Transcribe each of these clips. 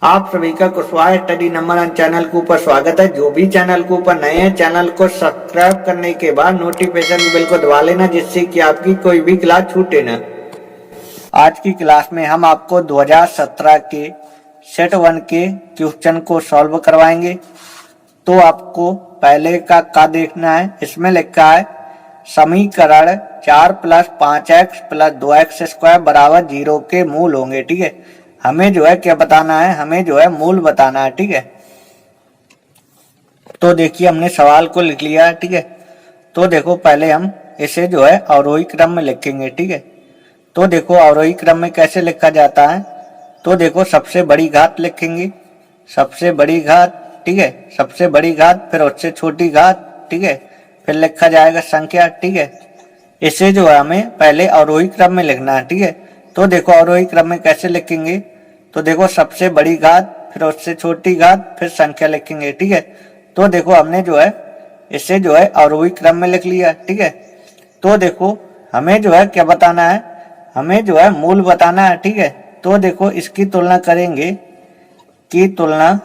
आप सभी का कुशवाहा स्टडी नंबर 1 चैनल के ऊपर स्वागत है। जो भी चैनल के ऊपर नए हैं, चैनल को सब्सक्राइब करने के बाद नोटिफिकेशन बेल को दबा लेना, जिससे कि आपकी कोई भी क्लास छूटे ना। आज की क्लास में हम आपको 2017 के सेट 1 के क्वेश्चन को सॉल्व करवाएंगे। तो आपको पहले का देखना है। इसमें लिखा है समीकरण 4 + 5x + 2x स्क्वायर बराबर 0 के मूल होंगे। ठीक है, हमें जो है क्या बताना है, हमें जो है मूल बताना है। ठीक है, तो देखिए हमने सवाल को लिख लिया है। ठीक है, तो देखो पहले हम इसे जो है अवरोही क्रम में लिखेंगे। ठीक है, तो देखो अवरोही क्रम में कैसे लिखा जाता है। तो देखो सबसे बड़ी घात लिखेंगे, सबसे बड़ी घात। ठीक है, सबसे बड़ी घात, फिर उससे छोटी घात। ठीक है, फिर लिखा जाएगा संख्या। ठीक है, इसे जो है हमें पहले अवरोही क्रम में लिखना है। ठीक है, तो देखो अवरोही क्रम में कैसे लिखेंगे। तो देखो सबसे बड़ी घात, फिर उससे छोटी घात, फिर संख्या लिखेंगे। ठीक है, तो देखो हमने जो है इसे जो है अवरोही क्रम में लिख लिया। ठीक है, तो देखो हमें जो है क्या बताना है, हमें जो है मूल बताना है। ठीक है, तो देखो इसकी तुलना करेंगे, की तुलना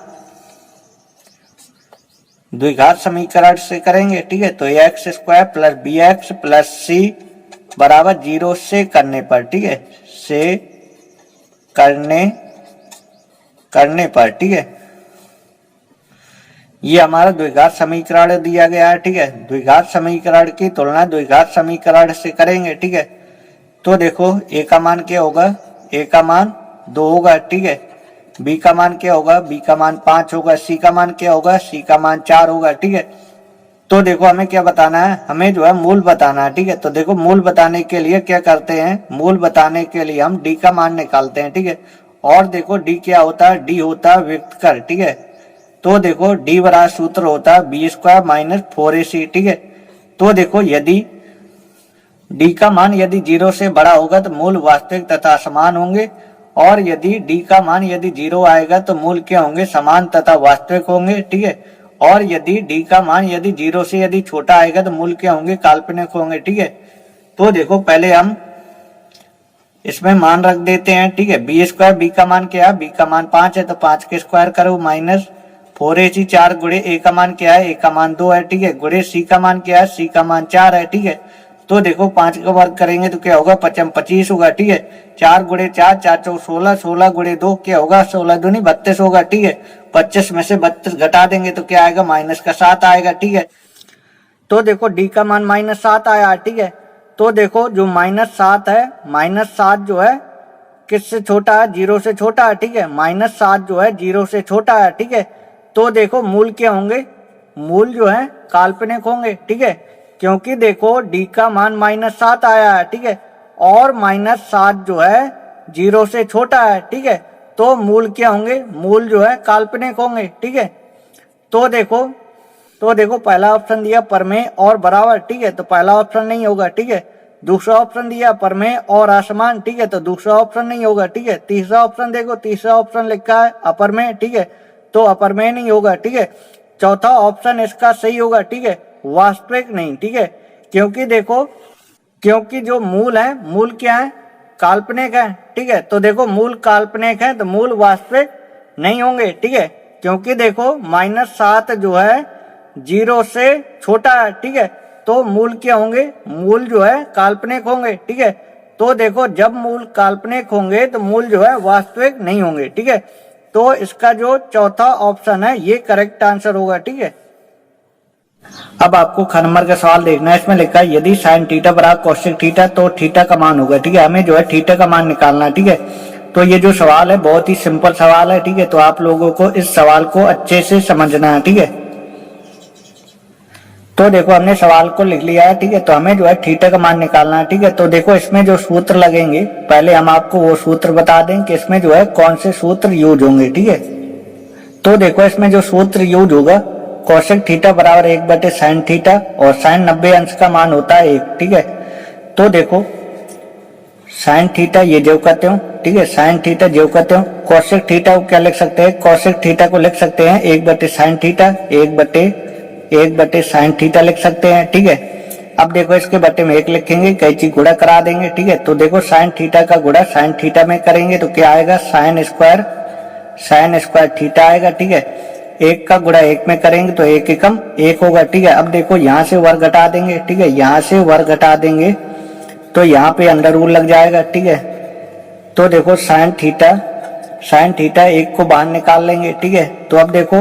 द्विघात समीकरण से करेंगे। ठीक है, तो x स्क्वायर + bx + c बराबर 0 से करने पर। ठीक है, से करने पर। ठीक है, ये हमारा द्विघात समीकरण दिया गया है। ठीक है, द्विघात समीकरण की तुलना द्विघात समीकरण से करेंगे। ठीक है, तो देखो a का मान क्या होगा, a का मान 2 होगा। ठीक है, b का मान क्या होगा, b का मान 5 होगा, c का मान क्या होगा, c का मान 4 होगा। ठीक है, तो देखो हमें क्या बताना है, हमें जो है मूल बताना है। ठीक है, तो देखो मूल बताने के लिए क्या करते हैं, मूल बताने के लिए हम d का मान निकालते हैं। ठीक है, और देखो d क्या होता है, d होता है व्यक्त कर। ठीक है, तो देखो d बराबर सूत्र होता है b² - 4ac। ठीक है, तो देखो यदि d का मान यदि 0 से बड़ा होगा तो मूल वास्तविक तथा समान होंगे, और यदि d का मान यदि 0 आएगा तो मूल क्या होंगे, समान तथा वास्तविक होंगे। ठीक है, और यदि d का मान यदि 0 से यदि छोटा आएगा तो मूल क्या होंगे, काल्पनिक होंगे। ठीक है, तो देखो पहले हम इसमें मान रख देते हैं। ठीक है, b², b का मान क्या है, b का मान 5 है, तो 5 के स्क्वायर करो माइनस 4ac 4 गुणे a का मान क्या है, a का मान 2 है। ठीक है, गुणे c का मान क्या है, c का मान 4 है। ठीक है, तो देखो 5 का वर्ग करेंगे तो क्या होगा, 5 25 होगा। ठीक है, 4 गुणे 4, 4 चौक 16, 16 गुणे 2 क्या होगा, 16 दूनी 32 होगा। ठीक है, 25 में से 32 घटा देंगे तो क्या आएगा, -7 आएगा। ठीक है, तो देखो d का मान -7 आया। ठीक है, तो देखो जो -7 है, -7 जो है किससे छोटा है, 0 से छोटा है। ठीक है, -7 जो है 0 से छोटा है। ठीक है, तो देखो मूल क्या होंगे, मूल जो है काल्पनिक होंगे। ठीक है, क्योंकि देखो d का मान -7 आया है। ठीक है, और -7 जो है 0 से छोटा है। ठीक है, तो मूल क्या होंगे, मूल जो है काल्पनिक होंगे। ठीक है, तो देखो पहला ऑप्शन दिया परमेय और बराबर। ठीक है, तो पहला ऑप्शन नहीं होगा। ठीक है, दूसरा ऑप्शन दिया परमेय और असमान। ठीक है, तो दूसरा ऑप्शन नहीं होगा। ठीक है, तीसरा ऑप्शन देखो, तीसरा ऑप्शन लिखा है अपरमेय। ठीक है, तो अपरमेय नहीं होगा। ठीक है, चौथा ऑप्शन इसका सही होगा। ठीक है, वास्तविक नहीं। ठीक है, क्योंकि देखो, क्योंकि जो मूल है, मूल क्या है, काल्पनिक है। ठीक है, तो देखो मूल काल्पनिक है तो मूल वास्तविक नहीं होंगे। ठीक है, क्योंकि देखो -7 जो है 0 से छोटा है। ठीक है, तो मूल क्या होंगे, मूल जो है काल्पनिक होंगे। ठीक है, तो देखो जब मूल काल्पनिक होंगे तो मूल जो है वास्तविक नहीं होंगे। ठीक है, तो इसका जो चौथा ऑप्शन है ये करेक्ट आंसर होगा। ठीक है, अब आपको ख नंबर का सवाल देखना है। इसमें लिखा है यदि sin थीटा बराबर cosec थीटा तो थीटा का मान होगा। ठीक है, हमें जो है थीटा का मान निकालना है। ठीक है, तो ये जो सवाल है बहुत ही सिंपल सवाल है। ठीक है, तो आप लोगों को इस सवाल को अच्छे से समझना है। ठीक है, तो देखो हमने सवाल को लिख लिया है। ठीक है, तो हमें जो है थीटा का मान निकालना है। ठीक है, तो देखो इसमें जो सूत्र लगेंगे, पहले हम आपको वो सूत्र बता दें कि इसमें जो है कौन से सूत्र यूज होंगे। ठीक है, तो देखो इसमें जो सूत्र यूज होगा, कोसेक थीटा बराबर 1/sin थीटा, और sin 90 अंश का मान होता है 1। ठीक है, तो देखो sin थीटा ये जो कहते हो। ठीक है, sin थीटा जो कहते हो, कोसेक थीटा को क्या लिख सकते हैं, कोसेक थीटा को लिख सकते हैं 1/sin थीटा, 1/sin थीटा लिख सकते हैं। ठीक है, अब देखो इसके बट्टे में 1 लिखेंगे, कैंची गुणा करा देंगे। ठीक है, तो देखो sin थीटा का गुणा sin थीटा में करेंगे तो क्या आएगा, sin² साइन स्क्वायर थीटा आएगा, ठीक है। एक का गुणा एक में करेंगे तो एक एकम एक होगा, ठीक है। अब देखो यहाँ से वर्ग घटा देंगे, ठीक है, यहाँ से वर्ग घटा देंगे तो यहाँ पे अंडर रूल लग जाएगा, ठीक है। तो देखो साइन थीटा एक को बाहर निकाल लेंगे, ठीक है। तो अब देखो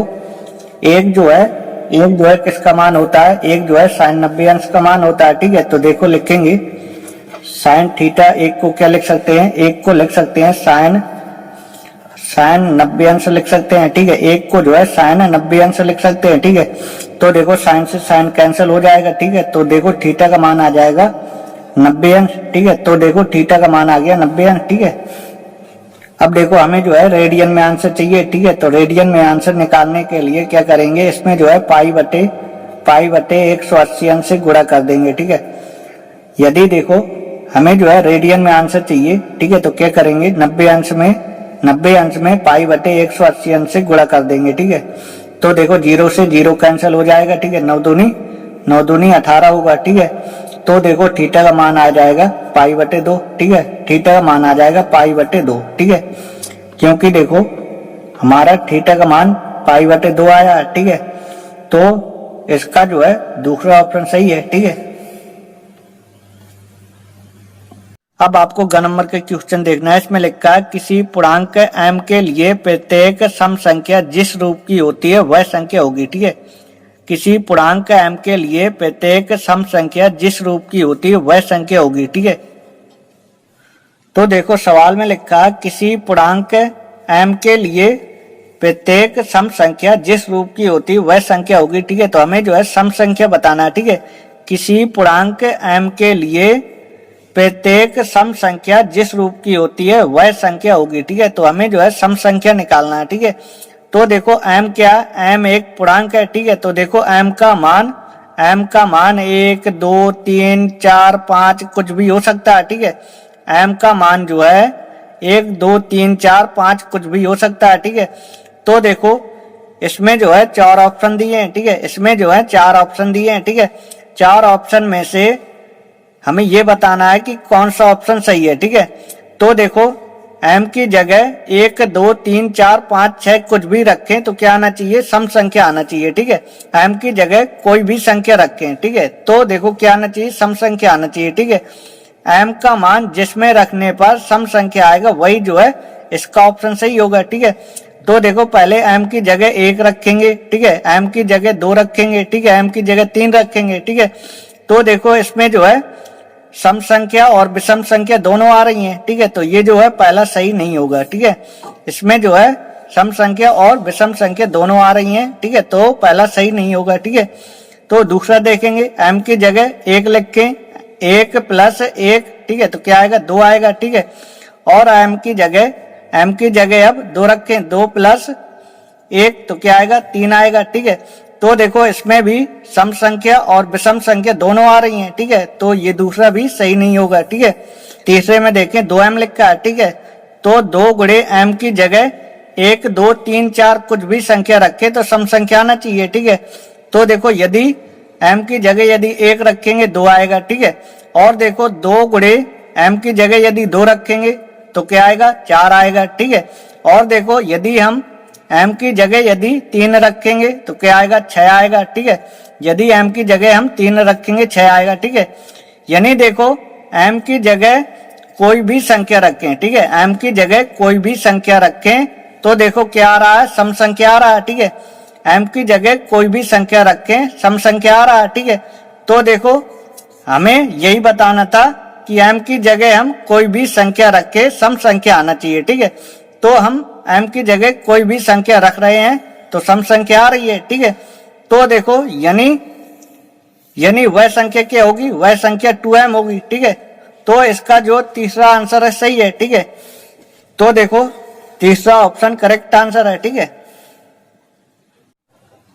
एक जो है किसका मान होता है, एक जो है साइन 90 अंश का मान होता है, ठीक है। तो देखो लिखेंगे साइन थीटा एक को क्या लिख सकते हैं, एक को लिख सकते हैं साइन 90 अंश लिख सकते हैं, ठीक है। एक को जो है साइन 90 अंश लिख सकते हैं, ठीक है। तो देखो साइन से साइन कैंसिल हो जाएगा, ठीक है। तो देखो थीटा का मान आ जाएगा 90 अंश, ठीक है। तो देखो थीटा का मान आ गया 90 अंश, ठीक है। अब देखो हमें जो है रेडियन में आंसर चाहिए, ठीक है। तो रेडियन में आंसर निकालने के लिए क्या करेंगे, इसमें जो है पाई बटे 180 अंश से गुणा कर देंगे, ठीक है। यदि देखो हमें जो है रेडियन में आंसर चाहिए, ठीक है, तो क्या करेंगे 90 अंश में पाई बटे 180 अंश से गुणा कर देंगे, ठीक है। तो देखो 0 से 0 कैंसिल हो जाएगा, ठीक है। 9 दूनी 18 होगा, ठीक है। तो देखो थीटा का मान आ जाएगा पाई बटे 2, ठीक है। थीटा का मान आ जाएगा पाई बटे 2, ठीक है। क्योंकि देखो हमारा थीटा का मान पाई बटे 2 आया, ठीक है। तो इसका जो है दूसरा ऑप्शन सही है, ठीक है। अब आपको ग नंबर के क्वेश्चन देखना है। इसमें लिखा है किसी पूर्णांक m के लिए प्रत्येक सम संख्या जिस रूप की होती है वह संख्या होगी, ठीक है। किसी पूर्णांक m के लिए प्रत्येक सम संख्या जिस रूप की होती है वह संख्या होगी, ठीक है। तो देखो सवाल में लिखा है किसी पूर्णांक m के लिए प्रत्येक सम संख्या जिस रूप की होती है वह संख्या होगी, ठीक है। तो हमें जो है सम संख्या बताना है, ठीक है। किसी पूर्णांक m के लिए प्रत्येक सम संख्या जिस रूप की होती है वह संख्या होगी, ठीक है। तो हमें जो है सम संख्या निकालना है, ठीक है। तो देखो m क्या है, m एक पूर्णांक है, ठीक है। तो देखो m का मान 1, 2, 3, 4, 5 कुछ भी हो सकता है, ठीक है। m का मान जो है 1, 2, 3, 4, 5 कुछ भी हो सकता है, ठीक है। तो देखो इसमें जो है 4 ऑप्शन दिए हैं, ठीक है। इसमें जो है 4 ऑप्शन दिए हैं, ठीक है। 4 ऑप्शन में से हमें ये बताना है कि कौन सा ऑप्शन सही है, ठीक है। तो देखो m की जगह 1, 2, 3, 4, 5, 6 कुछ भी रखें तो क्या आना चाहिए, सम संख्या आना चाहिए, ठीक है। m की जगह कोई भी संख्या रखें, ठीक है। तो देखो क्या आना चाहिए, सम संख्या आना चाहिए, ठीक है। m का मान जिसमें रखने पर सम संख्या आएगा वही जो है इसका ऑप्शन सही होगा, ठीक है। तो देखो पहले m की जगह 1 रखेंगे, ठीक है। m की जगह 2 रखेंगे, ठीक है। m की जगह 3 रखेंगे, ठीक है। तो देखो इसमें जो है सम संख्या और विषम संख्या दोनों आ रही हैं, ठीक है। तो ये जो है पहला सही नहीं होगा, ठीक है। इसमें जो है सम संख्या और विषम संख्या दोनों आ रही हैं, ठीक है। तो पहला सही नहीं होगा, ठीक है। तो दूसरा देखेंगे m की जगह 1 लिखें, 1 + 1, ठीक है। तो क्या आएगा 2 आएगा, ठीक है। और m की जगह अब 2 रखें, 2 + 1 तो क्या आएगा 3 आएगा, ठीक है। तो देखो इसमें भी सम संख्या और विषम संख्या दोनों आ रही हैं, ठीक है। तो ये दूसरा भी सही नहीं होगा, ठीक है। तीसरे में देखें 2m लिखा है, ठीक है। तो 2 गुणे m की जगह 1, 2, 3, 4 कुछ भी संख्या रखे तो सम संख्या आना चाहिए, ठीक है। तो देखो यदि m की जगह यदि 1 रखेंगे 2 आएगा, ठीक है। और देखो 2 गुणे m की जगह यदि 2 रखेंगे तो क्या आएगा 4 आएगा, ठीक है। और देखो यदि हम m की जगह यदि 3 रखेंगे तो क्या आएगा 6 आएगा, ठीक है। यदि m की जगह हम 3 रखेंगे 6 आएगा, ठीक है। यानी देखो m की जगह कोई भी संख्या रखें, ठीक है। m की जगह कोई भी संख्या रखें तो देखो क्या आ रहा है, सम संख्या आ रहा है, ठीक है। m की जगह कोई भी संख्या रखें सम संख्या आ रहा है, ठीक है। तो देखो हमें यही बताना था कि m की जगह हम कोई भी संख्या रखे सम संख्या आना चाहिए, ठीक है। तो हम m की जगह कोई भी संख्या रख रहे हैं तो सम संख्या आ रही है, ठीक है। तो देखो यानी वह संख्या क्या होगी, वह संख्या 2m होगी, ठीक है। तो इसका जो तीसरा आंसर है सही है, ठीक है। तो देखो तीसरा ऑप्शन करेक्ट आंसर है, ठीक है।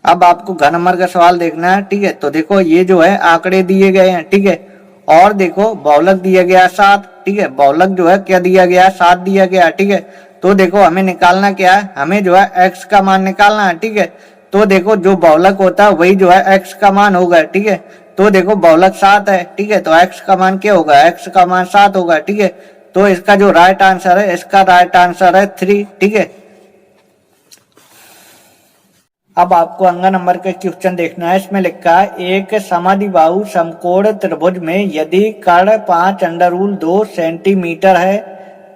अब आपको घ नंबर का सवाल देखना है, ठीक है। तो देखो ये जो है आंकड़े दिए गए हैं, ठीक है। और देखो बहुलक दिया गया 7, ठीक है। बहुलक जो है क्या दिया गया 7 दिया गया, ठीक है। तो देखो हमें निकालना क्या है, हमें जो है x का मान निकालना है, ठीक है। तो देखो जो बहुलक होता है वही जो है x का मान होगा, ठीक है। तो देखो बहुलक 7 है, ठीक है। तो x का मान क्या होगा, x का मान 7 होगा, ठीक है। तो इसका जो राइट आंसर है, इसका राइट आंसर है 3, ठीक है। अब आपको अंग नंबर के क्वेश्चन देखना है। इसमें लिखा है एक समाद्विबाहु समकोण त्रिभुज में यदि कर्ण 5√2 सेंटीमीटर है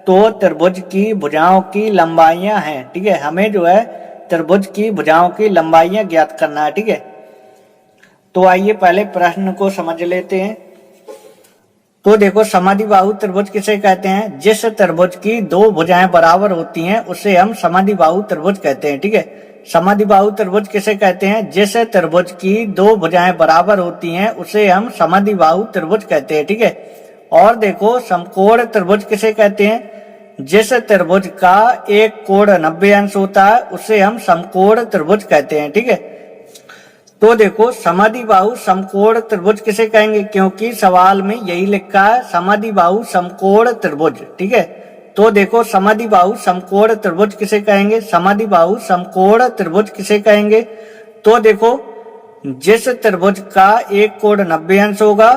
तो त्रिभुज की भुजाओं की लंबाइयां हैं। ठीक है, हमें जो है त्रिभुज की भुजाओं की लंबाइयां ज्ञात करना है। ठीक है, तो आइए पहले प्रश्न को समझ लेते हैं। तो देखो समाद्विबाहु त्रिभुज किसे कहते हैं? जिस त्रिभुज की दो भुजाएं बराबर होती हैं उसे हम समाद्विबाहु त्रिभुज कहते हैं। ठीक है, समाद्विबाहु त्रिभुज किसे कहते हैं? जिस त्रिभुज की दो भुजाएं बराबर होती हैं उसे हम समाद्विबाहु त्रिभुज कहते हैं। ठीक है, और देखो समकोण त्रिभुज किसे कहते हैं? जिस त्रिभुज का एक कोण 90 अंश होता है उसे हम समकोण त्रिभुज कहते हैं। ठीक है, तो देखो समाद्विबाहु समकोण त्रिभुज किसे कहेंगे? क्योंकि सवाल में यही लिखा है समाद्विबाहु समकोण त्रिभुज। ठीक है, तो देखो समाद्विबाहु समकोण त्रिभुज किसे कहेंगे? समाद्विबाहु समकोण त्रिभुज किसे कहेंगे? तो देखो जिस त्रिभुज का एक कोण 90 अंश होगा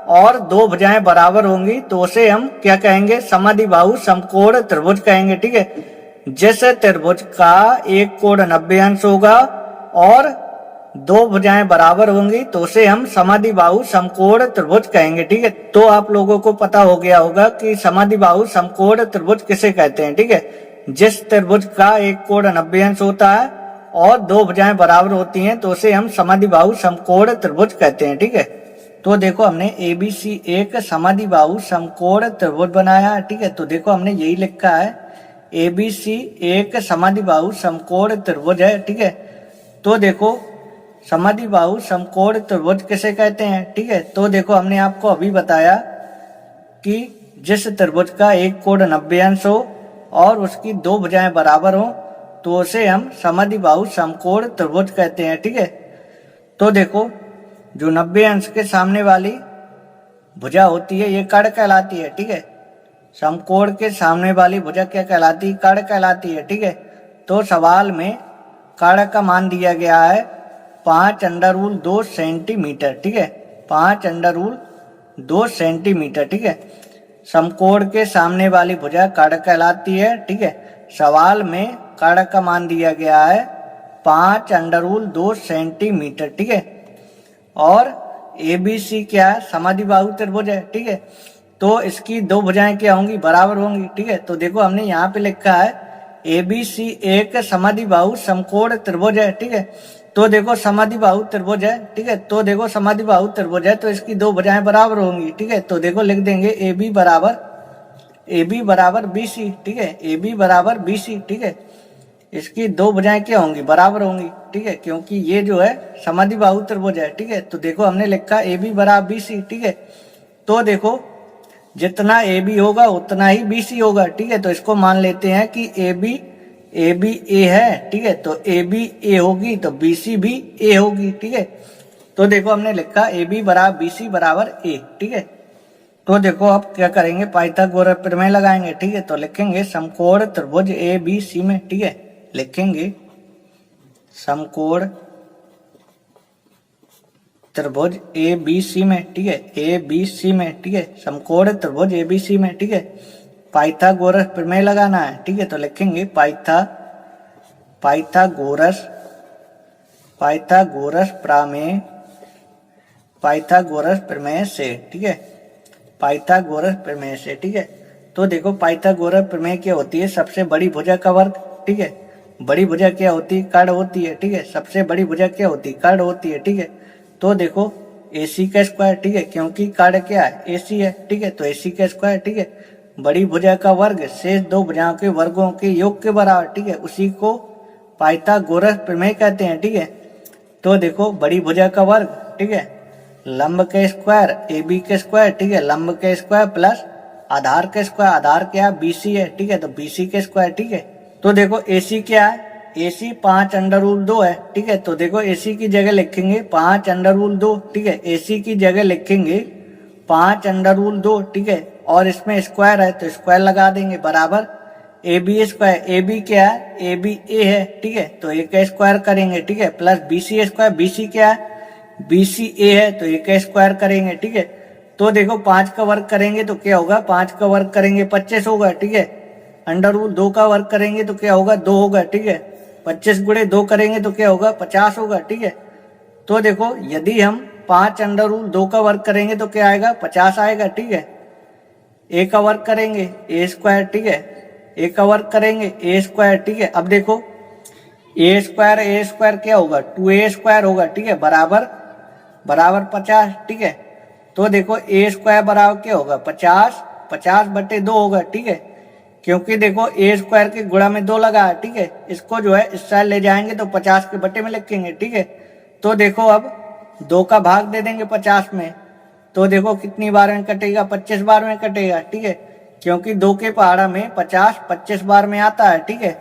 और दो भुजाएं बराबर होंगी तो उसे हम क्या कहेंगे? समाद्विबाहु समकोण त्रिभुज कहेंगे। ठीक है, जिस त्रिभुज का एक कोण 90 अंश होगा और दो भुजाएं बराबर होंगी तो उसे हम समाद्विबाहु समकोण त्रिभुज कहेंगे। ठीक है, तो आप लोगों को पता हो गया होगा कि समाद्विबाहु समकोण त्रिभुज किसे कहते हैं। ठीक है, जिस त्रिभुज का एक कोण 90 अंश होता है और दो भुजाएं बराबर होती हैं तो उसे हम समाद्विबाहु समकोण त्रिभुज कहते हैं। ठीक है, तो देखो हमने ABC एक समाद्विबाहु समकोण त्रिभुज बनाया। ठीक है, तो देखो हमने यही लिखा है ABC एक समाद्विबाहु समकोण त्रिभुज है। ठीक है, तो देखो समाद्विबाहु समकोण त्रिभुज किसे कहते हैं? ठीक है, तो देखो हमने आपको अभी बताया कि जिस त्रिभुज का एक कोण 90 अंश हो और उसकी दो भुजाएं बराबर हो तो उसे हम समाद्विबाहु समकोण त्रिभुज कहते हैं। ठीक है, तो देखो जो 90 अंश के सामने वाली भुजा होती है ये कर्ण कहलाती है। ठीक है, समकोण के सामने वाली भुजा क्या कहलाती है? कर्ण कहलाती है। ठीक है, तो सवाल में कर्ण का मान दिया गया है 5√2 सेंटीमीटर। ठीक है, 5√2 सेंटीमीटर। ठीक है, समकोण के सामने वाली भुजा कर्ण कहलाती है। ठीक है, सवाल में कर्ण का मान दिया गया है 5√2 सेंटीमीटर। ठीक है, और ABC क्या है? समाद्विबाहु त्रिभुज है। ठीक है, तो इसकी दो भुजाएं क्या होंगी? बराबर होंगी। ठीक है, तो देखो हमने यहाँ पे लिखा है ABC एक समाद्विबाहु समकोण त्रिभुज है। ठीक है, तो देखो समाद्विबाहु त्रिभुज है। ठीक है, तो देखो समाद्विबाहु त्रिभुज है तो इसकी दो भुजाएं बराबर होंगी। ठीक है, तो देखो लिख देंगे AB बराबर BC। ठीक है, AB बराबर BC। ठीक है, इसकी दो भुजाएं क्या होंगी? बराबर होंगी। ठीक है, क्योंकि ये जो है समाद्विबाहु त्रिभुज है। ठीक है, तो देखो हमने लिखा AB बराबर BC। ठीक है, तो देखो जितना AB होगा उतना ही BC होगा। ठीक है, तो इसको मान लेते हैं कि AB A है। ठीक है, तो AB A होगी तो BC भी A होगी। ठीक है, तो देखो हमने लिखा AB बराबर BC बराबर A। ठीक है, तो देखो अब क्या करेंगे? पाइथागोरस प्रमेय लगाएंगे। ठीक है, तो लिखेंगे समकोण त्रिभुज ABC में। ठीक है, लिखेंगे समकोण त्रिभुज ABC में। ठीक है, ABC में। ठीक है, समकोण त्रिभुज ABC में। ठीक है, पाइथागोरस प्रमेय लगाना है। ठीक है, तो लिखेंगे पाइथागोरस प्रमेय से। ठीक है, पाइथागोरस प्रमेय से। ठीक है, तो देखो पाइथागोरस प्रमेय क्या होती है? सबसे बड़ी भुजा का वर्ग। ठीक है, बड़ी भुजा क्या होती है? कर्ण होती है। ठीक है, सबसे बड़ी भुजा क्या होती है? कर्ण होती है। ठीक है, तो देखो AC का स्क्वायर। ठीक है, क्योंकि कर्ण क्या है? AC है। ठीक है, तो AC का स्क्वायर। ठीक है, बड़ी भुजा का वर्ग शेष दो भुजाओं के वर्गों के योग के बराबर। ठीक है, उसी को पाइथागोरस प्रमेय कहते हैं। ठीक है, तो देखो बड़ी भुजा का वर्ग। ठीक है, लंब के स्क्वायर AB के स्क्वायर। ठीक है, लंब के स्क्वायर प्लस आधार के स्क्वायर। आधार क्या है? BC है। ठीक है, तो BC के स्क्वायर। ठीक है, तो देखो AC क्या है? AC 5√2 है। ठीक है, तो देखो AC की जगह लिखेंगे 5√2। ठीक है, AC की जगह लिखेंगे 5√2। ठीक है, और इसमें स्क्वायर है तो स्क्वायर लगा देंगे बराबर AB स्क्वायर। AB क्या है? AB A है। ठीक है, तो A का स्क्वायर करेंगे। ठीक है, प्लस BC स्क्वायर। BC क्या है? BC A है तो A का स्क्वायर करेंगे। ठीक है, तो देखो 5 का वर्ग करेंगे तो क्या होगा? 5 का वर्ग करेंगे 25 होगा। ठीक है, √2 का वर्ग करेंगे तो क्या होगा? 2 होगा। ठीक है, 25 गुणे 2 करेंगे तो क्या होगा 50 होगा, ठीक है। तो देखो यदि हम 5 अंडर रूट 2 का वर्ग करेंगे तो क्या आएगा 50 आएगा, ठीक है। ए का वर्ग करेंगे ए स्क्वायर, ठीक है। ए का वर्ग करेंगे ए स्क्वायर, ठीक है। अब देखो ए स्क्वायर क्या होगा 2a स्क्वायर होगा, ठीक है, बराबर 50, ठीक है। तो देखो ए स्क्वायर बराबर क्या होगा 50/2 होगा, ठीक है। क्योंकि देखो ए स्क्वायर के गुणा में 2 लगा है, ठीक है। इसको जो है इस साइड ले जाएंगे तो 50 के बटे में लिखेंगे, ठीक है। तो देखो अब 2 का भाग दे देंगे 50 में, तो देखो कितनी बार में कटेगा 25 बार में कटेगा, ठीक है। क्योंकि 2 के पहाड़ा में 50 25 बार में आता है, ठीक है।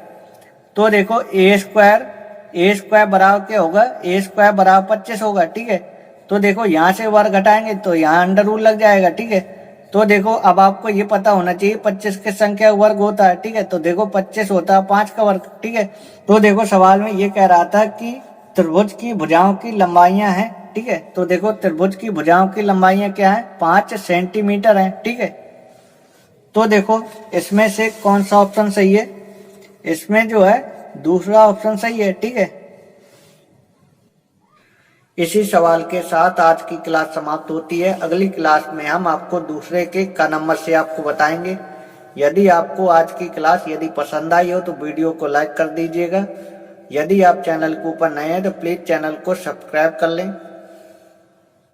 तो देखो ए स्क्वायर बराबर क्या होगा ए स्क्वायर बराबर 25 होगा, ठीक है। तो देखो यहाँ से वर्ग घटाएंगे तो यहाँ अंडर रूट लग जाएगा, ठीक है। तो देखो अब आपको ये पता होना चाहिए 25 के संख्या वर्ग होता है, ठीक है। तो देखो 25 होता है 5 का वर्ग, ठीक है। तो देखो सवाल में ये कह रहा था कि त्रिभुज की भुजाओं की लंबाइयां हैं, ठीक है। तो देखो त्रिभुज की भुजाओं की लंबाइयां क्या है 5 सेंटीमीटर है, ठीक है। तो देखो इसमें से कौन सा ऑप्शन सही है, इसमें जो है दूसरा ऑप्शन सही है, ठीक है। इसी सवाल के साथ आज की क्लास समाप्त होती है। अगली क्लास में हम आपको दूसरे के का नंबर से आपको बताएंगे। यदि आपको आज की क्लास यदि पसंद आई हो तो वीडियो को लाइक कर दीजिएगा। यदि आप चैनल के ऊपर नए हैं तो प्लीज चैनल को सब्सक्राइब कर लें।